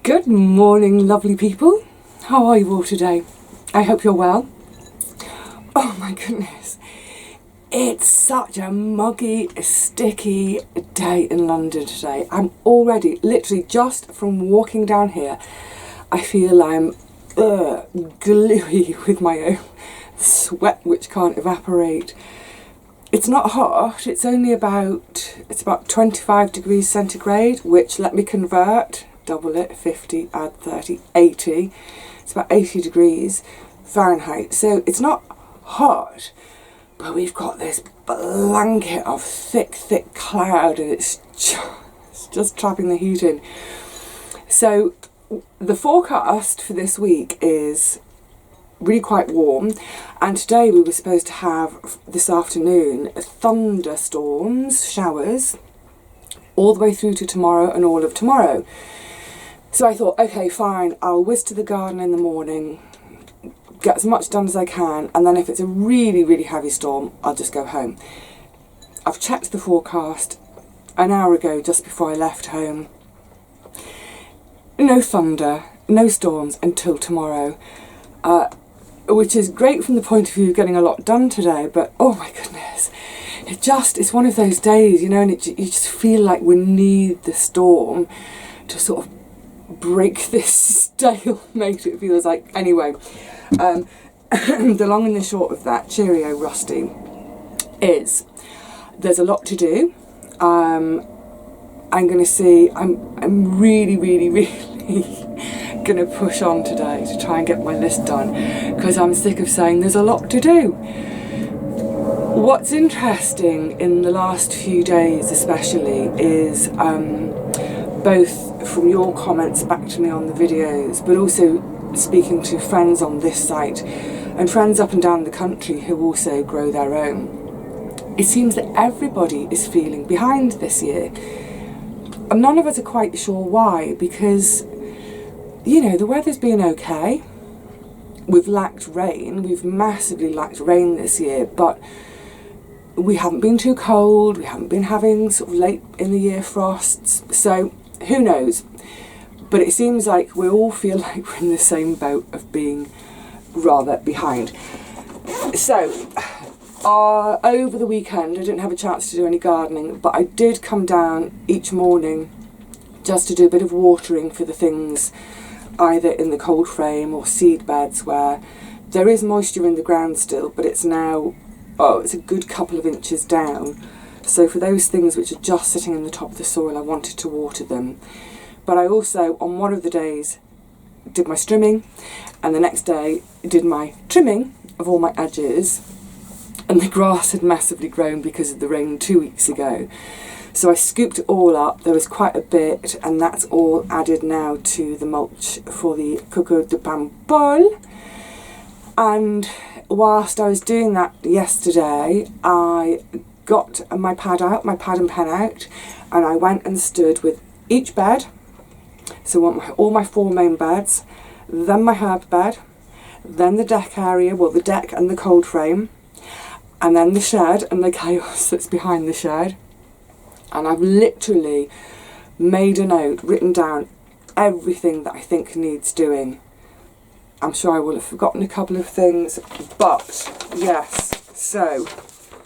Good morning, lovely people. How are you all today? I hope you're well. Oh my goodness. It's such a muggy, sticky day in London today. I'm already, literally just from walking down here, I feel I'm gluey with my own sweat which can't evaporate. It's not hot, it's about 25 degrees centigrade, which, let me convert, double it, 50, add 30, 80. It's about 80 degrees Fahrenheit. So it's not hot, but we've got this blanket of thick cloud and it's just trapping the heat in. So the forecast for this week is really quite warm, and today we were supposed to have, this afternoon, thunderstorms, showers, all the way through to tomorrow and all of tomorrow. So I thought, okay, fine, I'll whiz to the garden in the morning, get as much done as I can, and then if it's a really heavy storm, I'll just go home. I've checked the forecast an hour ago, just before I left home. No thunder, no storms until tomorrow. Which is great from the point of view of getting a lot done today, but oh my goodness, it's one of those days, you know, and you just feel like we need the storm to sort of break this stalemate, it feels like. Anyway, the long and the short of that, cheerio Rusty, is there's a lot to do. I'm really going to push on today to try and get my list done, because I'm sick of saying there's a lot to do. What's interesting in the last few days especially is both from your comments back to me on the videos, but also speaking to friends on this site and friends up and down the country who also grow their own. It seems that everybody is feeling behind this year, and none of us are quite sure why, because, you know, the weather's been okay. We've lacked rain, we've massively lacked rain this year, but we haven't been too cold, we haven't been having sort of late in the year frosts, so who knows. But it seems like we all feel like we're in the same boat of being rather behind. So, over the weekend I didn't have a chance to do any gardening, but I did come down each morning just to do a bit of watering for the things either in the cold frame or seed beds where there is moisture in the ground still, but it's now, it's a good couple of inches down. So for those things which are just sitting in the top of the soil, I wanted to water them. But I also, on one of the days, did my strimming, and the next day did my trimming of all my edges, and the grass had massively grown because of the rain 2 weeks ago. So I scooped it all up, there was quite a bit, and that's all added now to the mulch for the coco de pampol. And whilst I was doing that yesterday, I got my pad and pen out, and I went and stood with each bed. So all my 4 main beds, then my herb bed, then the deck area, well, the deck and the cold frame, and then the shed and the chaos that's behind the shed. And I've literally made a note, written down everything that I think needs doing. I'm sure I will have forgotten a couple of things, but yes, so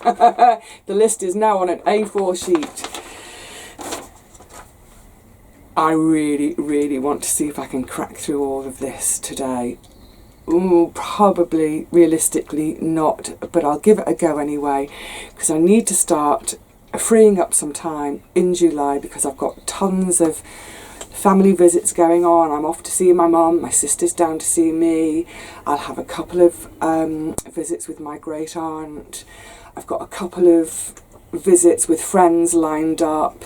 the list is now on an A4 sheet. I really want to see if I can crack through all of this today. Ooh, probably, realistically not, but I'll give it a go anyway, because I need to start freeing up some time in July, because I've got tons of family visits going on. I'm off to see my mum, my sister's down to see me, I'll have a couple of visits with my great aunt, I've got a couple of visits with friends lined up,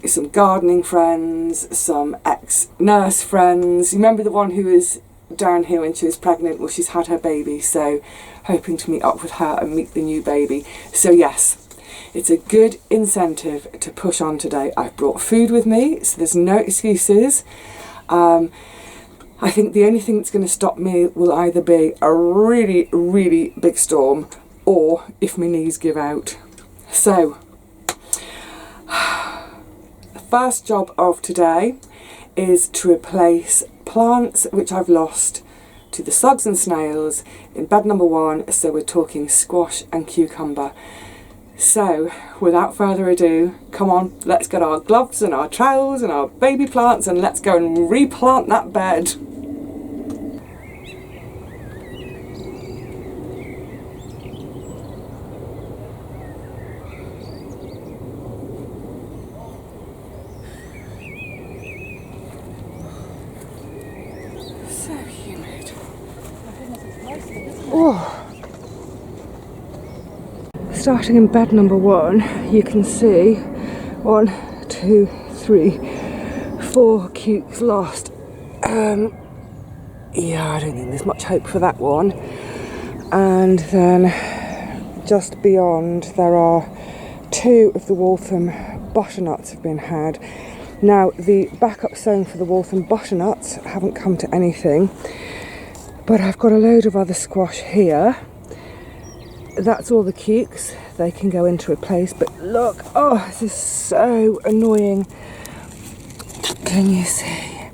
some gardening friends, some ex-nurse friends. You remember the one who was down here when she was pregnant? Well, she's had her baby, so hoping to meet up with her and meet the new baby. So yes, it's a good incentive to push on today. I've brought food with me, so there's no excuses. I think the only thing that's going to stop me will either be a really big storm, or if my knees give out. So, the first job of today is to replace plants which I've lost to the slugs and snails in bed number 1, so we're talking squash and cucumber. So, without further ado, come on, let's get our gloves and our trowels and our baby plants and let's go and replant that bed. So humid. Oh. Starting in bed number 1, you can see 1, 2, 3, 4 cukes lost. Yeah, I don't think there's much hope for that one. And then just beyond, there are 2 of the Waltham butternuts have been had. Now, the backup sowing for the Waltham butternuts haven't come to anything, but I've got a load of other squash here. That's all the cukes, they can go into replace, but look, oh, this is so annoying. Can you see?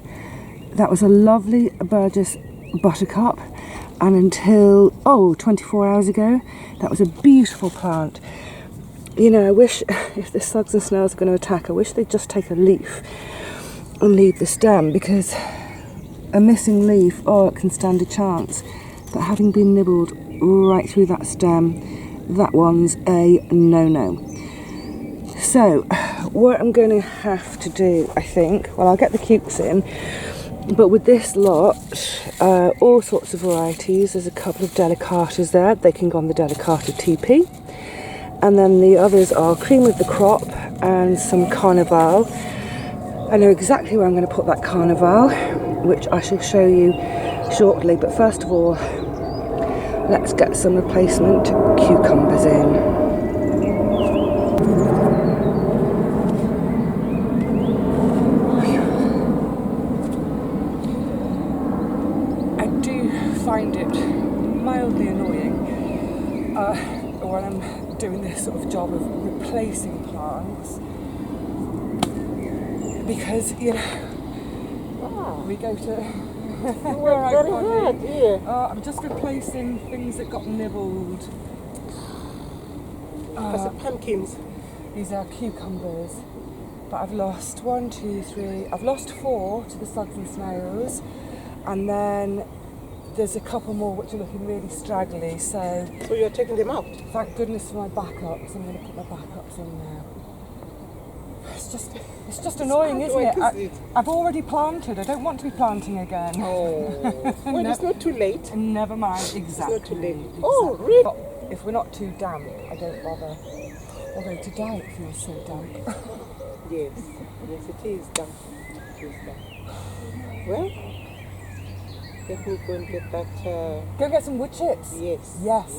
That was a lovely Burgess buttercup, and until, 24 hours ago, that was a beautiful plant. You know, I wish, if the slugs and snails are going to attack, I wish they'd just take a leaf and leave the stem, because a missing leaf, it can stand a chance, but having been nibbled right through that stem, that one's a no-no. So, what I'm going to have to do, I think, well, I'll get the cukes in, but with this lot, all sorts of varieties. There's a couple of delicatas there, they can go on the delicata TP, and then the others are cream of the crop and some carnival. I know exactly where I'm going to put that carnival, which I shall show you shortly, but first of all, let's get some replacement cucumbers in. I do find it mildly annoying when I'm doing this sort of job of replacing plants, because, you know, we go to... You work very hard, yeah. I'm just replacing things that got nibbled. That's the pumpkins. These are cucumbers. But I've lost 1, 2, 3. I've lost 4 to the slugs and snails. And then there's a couple more which are looking really straggly. So you're taking them out? Thank goodness for my backups. I'm going to put my backups in now. It's just annoying, isn't it? I've already planted. I don't want to be planting again. Oh. Well, it's not too late. Never mind. Exactly. It's not too late. Exactly. Oh, really? But if we're not too damp, I don't bother. Although today it feels so damp. Yes. Yes, it is damp. It is damp. Well, let me go and get that. Go and get some wood chips. Yes. Yes.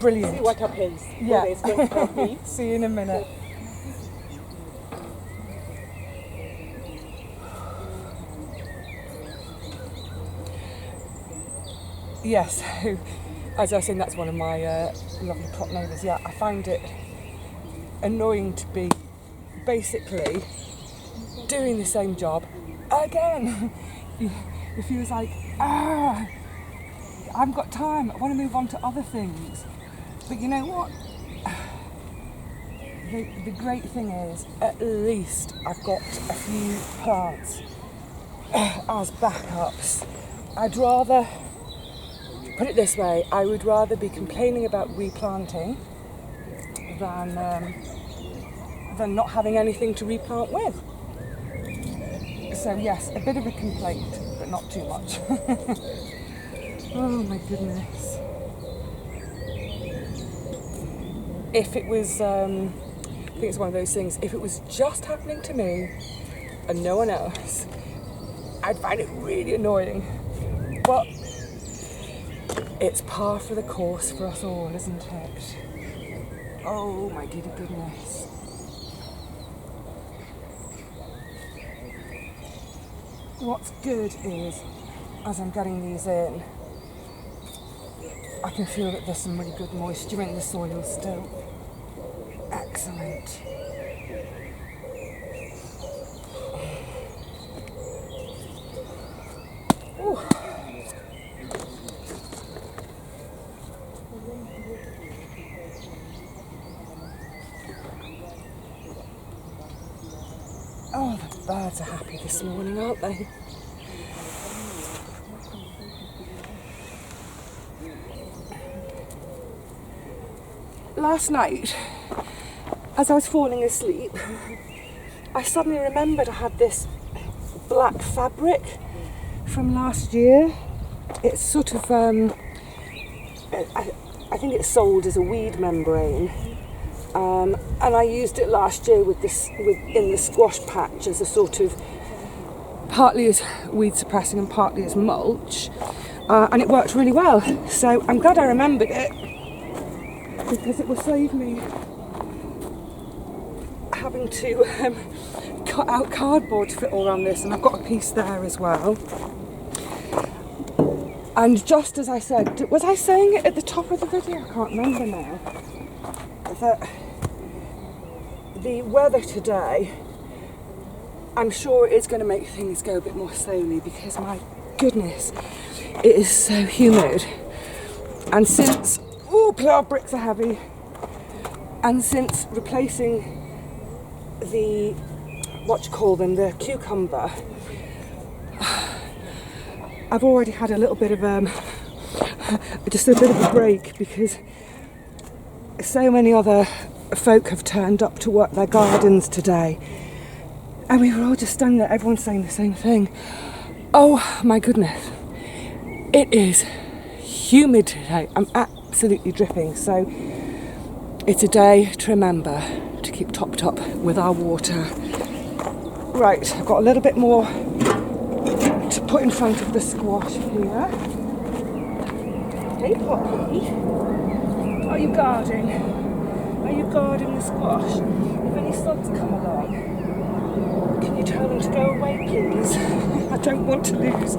Brilliant. See what happens. Yeah. It's going to help me. See you in a minute. Yes, so, as I was saying, that's one of my lovely prop neighbours. Yeah, I find it annoying to be basically doing the same job again. It feels like, I haven't got time, I want to move on to other things. But you know what? The great thing is, at least I've got a few plants as backups. I'd rather... Put it this way, I would rather be complaining about replanting than not having anything to replant with. So yes, a bit of a complaint, but not too much. Oh my goodness. If it was, I think it's one of those things, if it was just happening to me and no one else, I'd find it really annoying. But it's par for the course for us all, isn't it? Oh my giddy goodness. What's good is, as I'm getting these in, I can feel that there's some really good moisture in the soil still. Excellent. Whew. Oh, the birds are happy this morning, aren't they? Last night, as I was falling asleep, I suddenly remembered I had this black fabric from last year. It's sort of, I think it's sold as a weed membrane. And I used it last year in the squash patch as a sort of, partly as weed suppressing and partly as mulch. And it worked really well. So I'm glad I remembered it, because it will save me having to cut out cardboard to fit all around this, and I've got a piece there as well. And just as I said, was I saying it at the top of the video? I can't remember now. That the weather today, I'm sure it's going to make things go a bit more slowly, because my goodness, it is so humid. And since, plough bricks are heavy, and since replacing the, the cucumber, I've already had a little bit of just a bit of a break, because so many other folk have turned up to work their gardens today, and we were all just standing there, everyone's saying the same thing. Oh my goodness, it is humid today. I'm absolutely dripping, so it's a day to remember to keep topped up with our water. Right, I've got a little bit more to put in front of the squash here. Hey Poppy, are you guarding? Are you guarding the squash? If any slugs come along, can you tell them to go away, please? I don't want to lose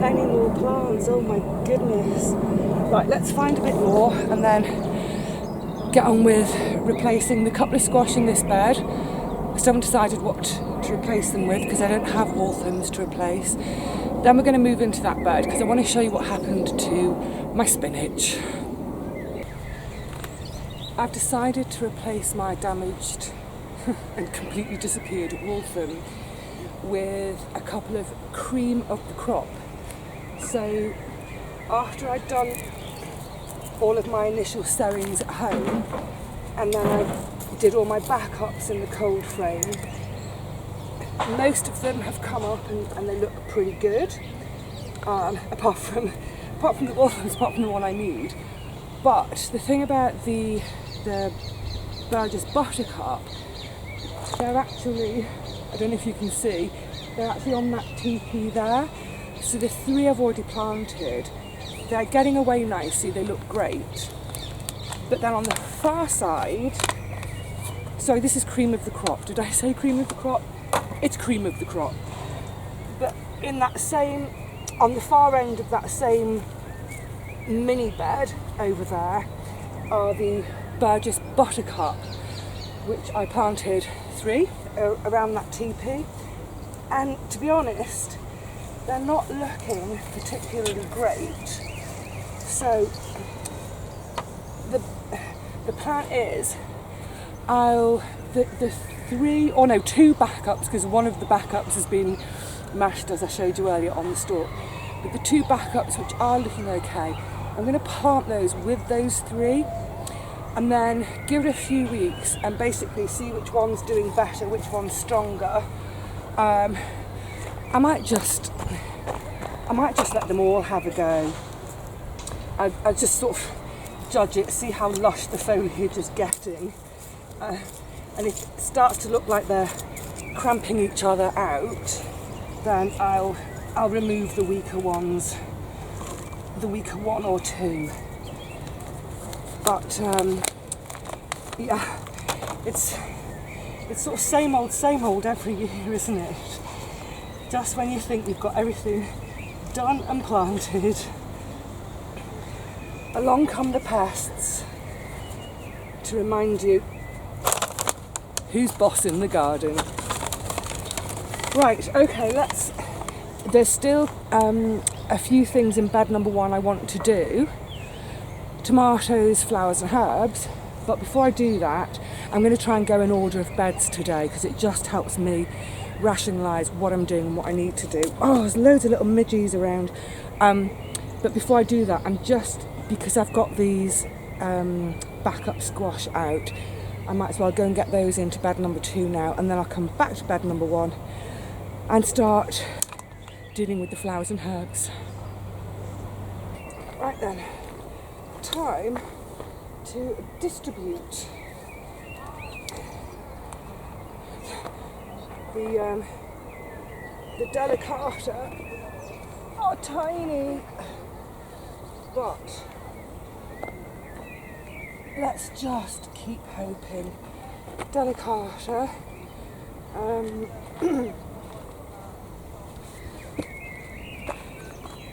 any more plants. Oh my goodness. Right, let's find a bit more and then get on with replacing the couple of squash in this bed. I still haven't decided what to replace them with, because I don't have Walthams to replace. Then we're going to move into that bed, because I want to show you what happened to my spinach. I've decided to replace my damaged and completely disappeared Waltham with a couple of cream of the crop. So after I'd done all of my initial sowings at home, and then I did all my backups in the cold frame, most of them have come up and they look pretty good, apart from the Walthams, apart from the one I need. But the thing about the Burgess Buttercup, they're actually, I don't know if you can see, they're actually on that teepee there. So the three I've already planted, they're getting away nicely, they look great. But then on the far side, sorry, this is cream of the crop. Did I say cream of the crop? It's cream of the crop. But in that same, on the far end of that same mini bed over there are the Burgess Buttercup, which I planted three around that teepee. And to be honest, they're not looking particularly great. So the plan is two backups, because one of the backups has been mashed, as I showed you earlier, on the stalk. But the two backups which are looking okay, I'm going to plant those with those three, and then give it a few weeks and basically see which one's doing better, which one's stronger. I might just let them all have a go. I just sort of judge it, see how lush the foliage is getting, and if it starts to look like they're cramping each other out, then I'll remove the weaker ones, the weaker one or two. But yeah, it's sort of same old every year, isn't it? Just when you think you've got everything done and planted, along come the pests to remind you who's boss in the garden. Right, okay, let's there's still a few things in bed number 1 I want to do. Tomatoes, flowers and herbs. But before I do that, I'm going to try and go in order of beds today because it just helps me rationalise what I'm doing and what I need to do. Oh, there's loads of little midgies around. But before I do that, I'm just, because I've got these backup squash out, I might as well go and get those into bed number 2 now, and then I'll come back to bed number 1 and start dealing with the flowers and herbs. Right then, time to distribute the delicata. Oh, tiny, but let's just keep hoping. Delicata.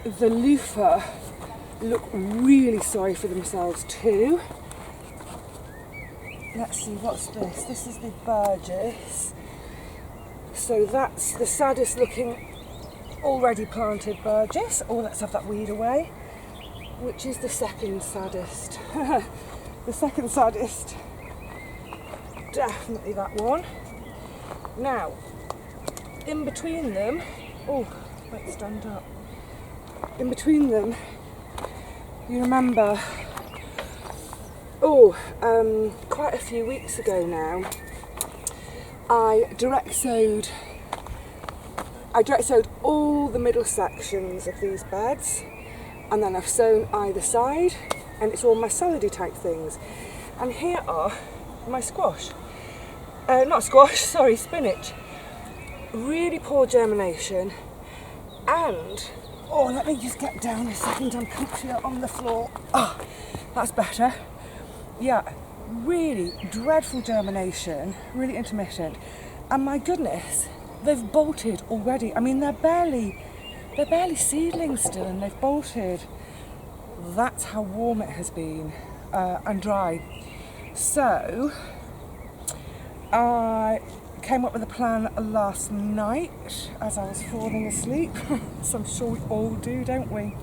The loofah look really sorry for themselves too. Let's see, what's this? This is the Burgess. So that's the saddest looking already planted Burgess. Oh, let's have that weed away. Which is the second saddest? The second saddest. Definitely that one. Now, in between them, oh, let's stand up. In between them, you remember, quite a few weeks ago now, I direct sowed all the middle sections of these beds, and then I've sown either side, and it's all my salady type things. And here are my squash. Spinach. Really poor germination, and oh, let me just get down a second, I'm comfier on the floor. Oh, that's better. Yeah, really dreadful germination, really intermittent. And my goodness, they've bolted already. I mean, they're barely seedlings still, and they've bolted. That's how warm it has been, and dry. So, I came up with a plan last night as I was falling asleep. So I'm sure we all do, don't we?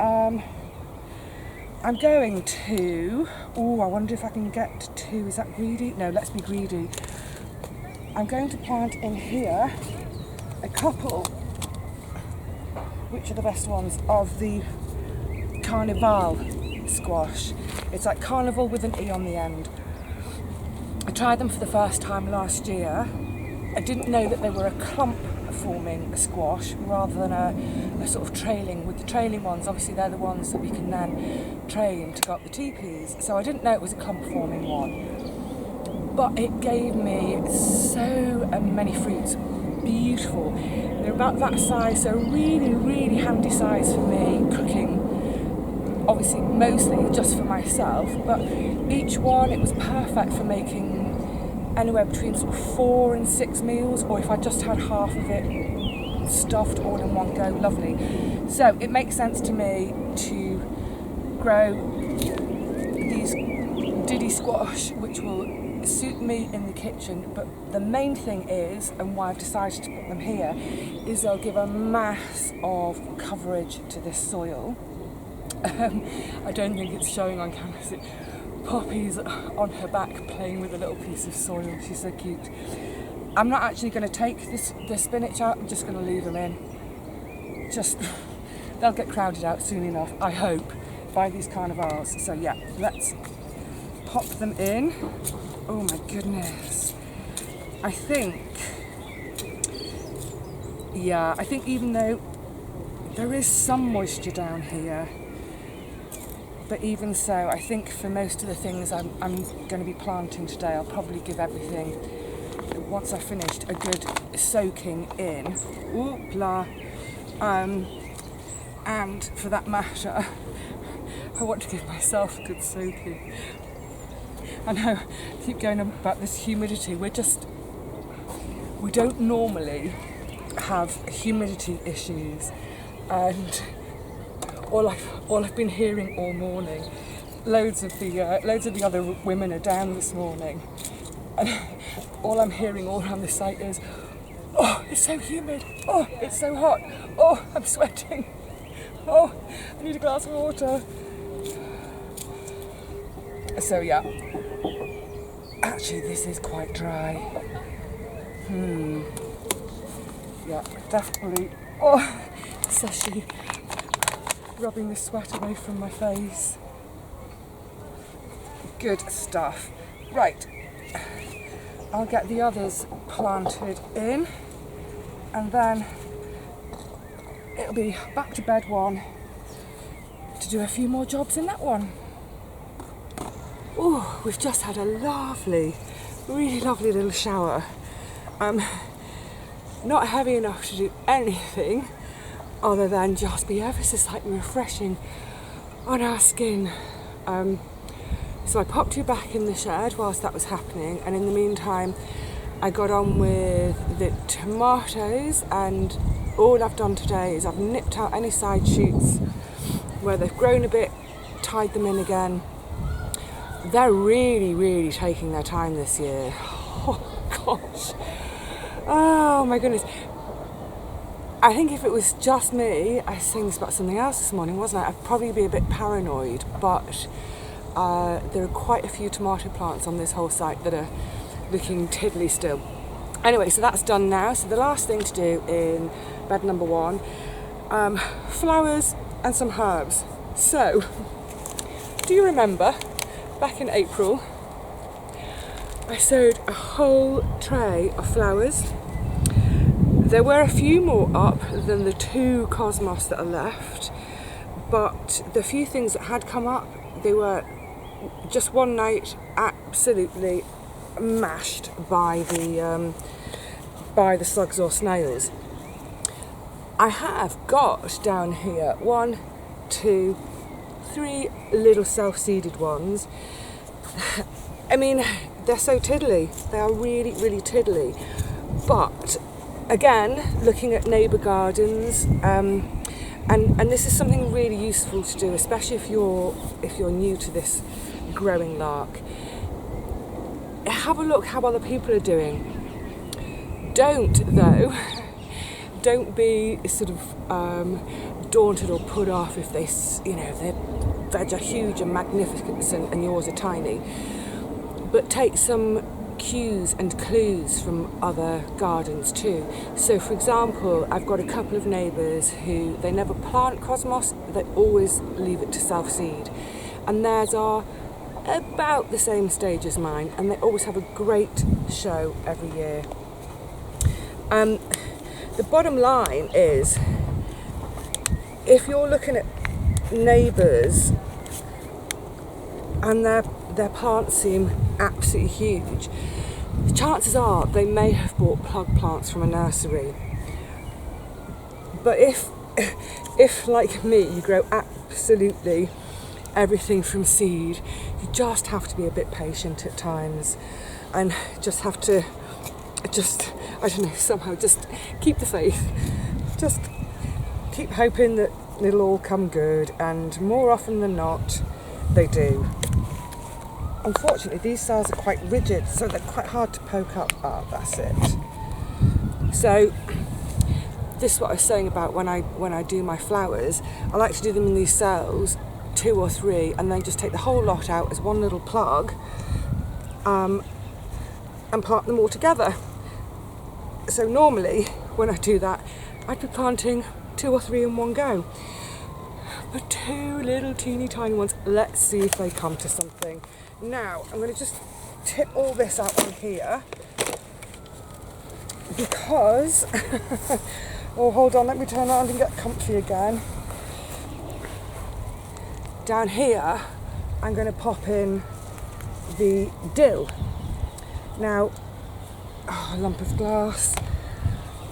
I'm going to, I wonder if I can get to, is that greedy? No, let's be greedy. I'm going to plant in here a couple, which are the best ones, of the Carnival squash. It's like carnival with an E on the end. I tried them for the first time last year. I didn't know that they were a clump forming squash rather than a sort of trailing. With the trailing ones, obviously they're the ones that we can then train to go up the teepees. So I didn't know it was a clump forming one. But it gave me so many fruits. Beautiful. They're about that size, so really, really handy size for me cooking. Obviously mostly just for myself, but each one, it was perfect for making anywhere between sort of 4 and 6 meals, or if I just had half of it stuffed all in one go, lovely. So it makes sense to me to grow these diddy squash, which will suit me in the kitchen, but the main thing is, and why I've decided to put them here, is they'll give a mass of coverage to this soil. I don't think it's showing on camera. Poppy's on her back playing with a little piece of soil. She's so cute. I'm not actually going to take the spinach out. I'm just going to leave them in. They'll get crowded out soon enough, I hope, by these carnivals. So yeah, let's pop them in. Oh my goodness. I think even though there is some moisture down here, but even so, I think for most of the things I'm going to be planting today, I'll probably give everything, once I've finished, a good soaking in. Oopla. And for that matter, I want to give myself a good soaking. I know, I keep going on about this humidity. We don't normally have humidity issues, and all I've been hearing all morning, loads of the other women are down this morning, and all I'm hearing all around the site is, oh, It's so humid. Oh, it's so hot. Oh, I'm sweating. Oh, I need a glass of water. So yeah, actually this is quite dry. Yeah, definitely. Oh, Sashi rubbing the sweat away from my face. Good stuff. Right, I'll get the others planted in and then it'll be back to bed one to do a few more jobs in that one. Oh, we've just had a lovely, really lovely little shower. Not heavy enough to do anything other than just be ever so slightly refreshing on our skin. So I popped you back in the shed whilst that was happening, and in the meantime I got on with the tomatoes, and all I've done today is I've nipped out any side shoots where they've grown a bit, tied them in again. They're really, really taking their time this year. Oh gosh. Oh my goodness. I think if it was just me, I was saying this about something else this morning, wasn't I? I'd probably be a bit paranoid, but there are quite a few tomato plants on this whole site that are looking tiddly still. Anyway, so that's done now. So the last thing to do in bed number one, flowers and some herbs. So, do you remember back in April, I sowed a whole tray of flowers. There were a few more up than the 2 cosmos that are left, but the few things that had come up, they were just one night absolutely mashed by the slugs or snails. I have got down here 1, 2, 3 little self-seeded ones. I mean, they're so tiddly. They are really, really tiddly. But again, looking at neighbour gardens, and this is something really useful to do, especially if you're new to this growing lark. Have a look how other people are doing. Don't be sort of daunted or put off if they, their veg are huge and magnificent and yours are tiny. But take some cues and clues from other gardens too. So for example, I've got a couple of neighbours who, they never plant cosmos, they always leave it to self-seed. And theirs are about the same stage as mine, and they always have a great show every year. The bottom line is, if you're looking at neighbours and their plants seem absolutely huge, the chances are they may have bought plug plants from a nursery. But if like me, you grow absolutely everything from seed, you just have to be a bit patient at times and just have to somehow just keep the faith. Just keep hoping that it'll all come good, and more often than not, they do. Unfortunately, these cells are quite rigid, so they're quite hard to poke up. Ah, that's it. So, this is what I was saying about when I do my flowers. I like to do them in these cells, 2 or 3, and then just take the whole lot out as one little plug, and plant them all together. So normally, when I do that, I'd be planting 2 or 3 in one go. But 2 little teeny tiny ones, let's see if they come to something. Now, I'm going to just tip all this out on here, because, oh hold on, let me turn around and get comfy again. Down here, I'm going to pop in the dill. Now, a lump of glass,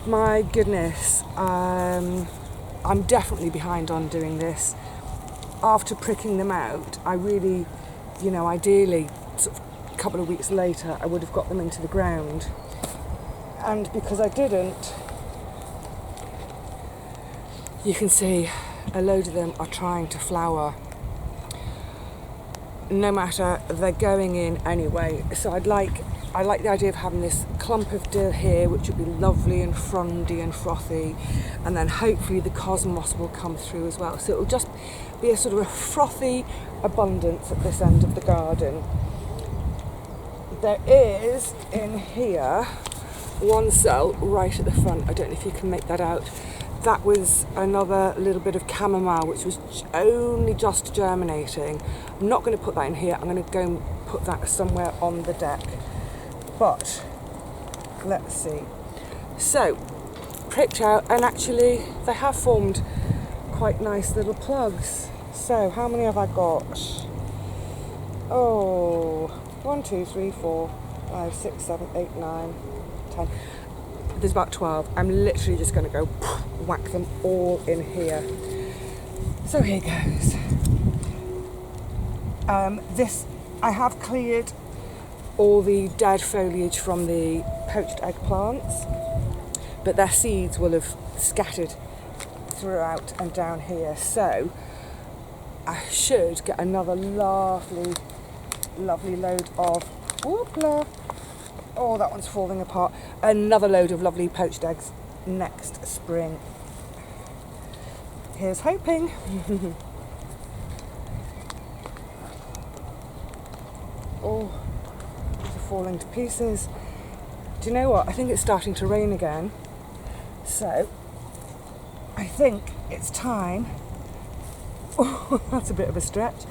my goodness, I'm definitely behind on doing this. After pricking them out, I really, ideally, sort of a couple of weeks later, I would have got them into the ground. And because I didn't, you can see a load of them are trying to flower. No matter, they're going in anyway. So I'd like I like the idea of having this clump of dill here, which would be lovely and frondy and frothy, and then hopefully the cosmos will come through as well. So it will just be a sort of a frothy abundance at this end of the garden. There is in here one cell right at the front. I don't know if you can make that out. That was another little bit of chamomile, which was only just germinating. I'm not going to put that in here. I'm going to go and put that somewhere on the deck. But let's see. So, pricked out, and actually they have formed quite nice little plugs. So, how many have I got? Oh, 1, 2, 3, 4, 5, 6, 7, 8, 9, 10. There's about 12. I'm literally just going to go whack them all in here. So here goes. This, I have cleared all the dead foliage from the poached eggplants, but their seeds will have scattered throughout and down here. So I should get another lovely load of whoopla. Oh, that one's falling apart. Another load of lovely poached eggs next spring. Here's hoping. Oh, these are falling to pieces. Do you know what? I think it's starting to rain again. So, I think it's time. Oh, that's a bit of a stretch.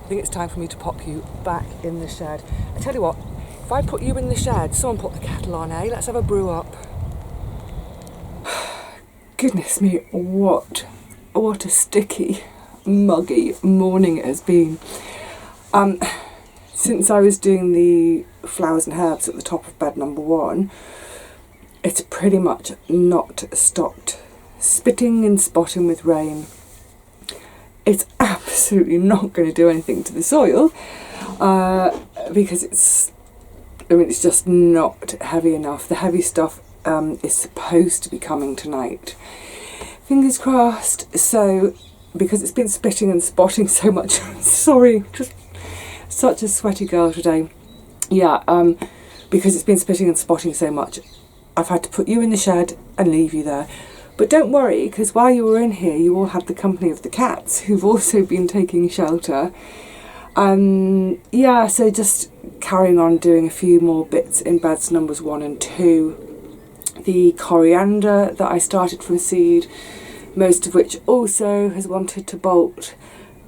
I think it's time for me to pop you back in the shed. I tell you what, if I put you in the shed, someone put the kettle on, eh? Let's have a brew up. Goodness me, what a sticky, muggy morning it has been. Since I was doing the flowers and herbs at the top of bed number 1, it's pretty much not stopped spitting and spotting with rain. It's absolutely not going to do anything to the soil because it's just not heavy enough. The heavy stuff is supposed to be coming tonight. Fingers crossed. So, because it's been spitting and spotting so much, sorry, just such a sweaty girl today. Yeah, because it's been spitting and spotting so much, I've had to put you in the shed and leave you there. But don't worry, because while you were in here, you all had the company of the cats, who've also been taking shelter. Yeah, so just carrying on doing a few more bits in beds numbers 1 and 2. The coriander that I started from seed, most of which also has wanted to bolt.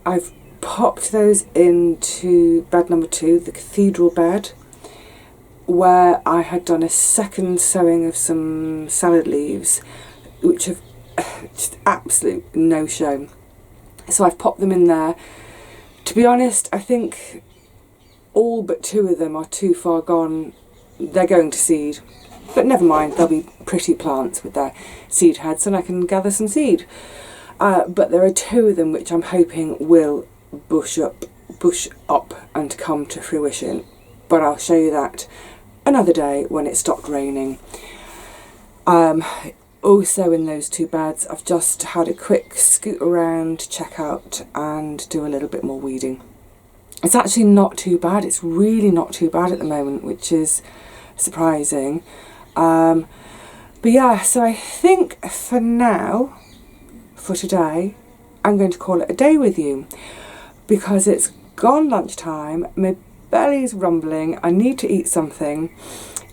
I've popped those into bed number 2, the cathedral bed, where I had done a second sowing of some salad leaves, which have just absolute no-show. So I've popped them in there. To be honest, I think all but 2 of them are too far gone. They're going to seed. But never mind, they'll be pretty plants with their seed heads and I can gather some seed. But there are 2 of them which I'm hoping will bush up and come to fruition. But I'll show you that another day when it stopped raining. Also in those 2 beds, I've just had a quick scoot around, check out and do a little bit more weeding. It's actually not too bad. It's really not too bad at the moment, which is surprising. But yeah, so I think for now, for today, I'm going to call it a day with you because it's gone lunchtime, my belly's rumbling, I need to eat something,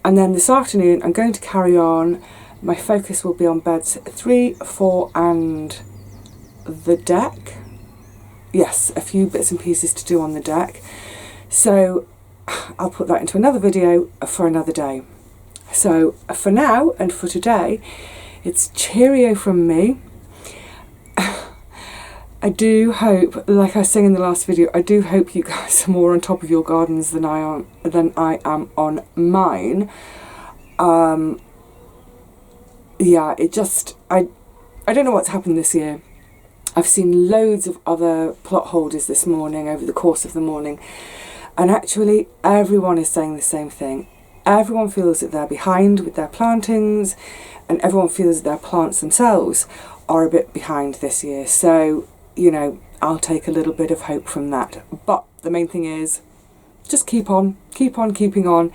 and then this afternoon I'm going to carry on. My focus will be on beds 3, 4 and the deck. Yes, a few bits and pieces to do on the deck. So I'll put that into another video for another day. So for now and for today, it's cheerio from me. I do hope, like I was saying in the last video, I do hope you guys are more on top of your gardens than I am on mine. Yeah, it just, I don't know what's happened this year. I've seen loads of other plot holders this morning, over the course of the morning, and actually everyone is saying the same thing. Everyone feels that they're behind with their plantings, and everyone feels that their plants themselves are a bit behind this year. So, you know, I'll take a little bit of hope from that. But the main thing is, just keep on keeping on.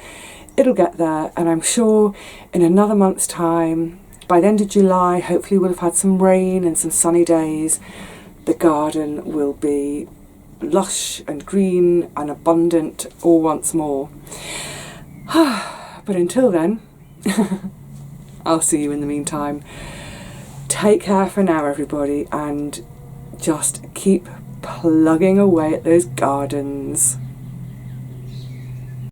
it'll get there, and I'm sure in another month's time, by the end of July, hopefully we'll have had some rain and some sunny days. The garden will be lush and green and abundant all once more. But until then, I'll see you in the meantime. Take care for now, everybody, and just keep plugging away at those gardens.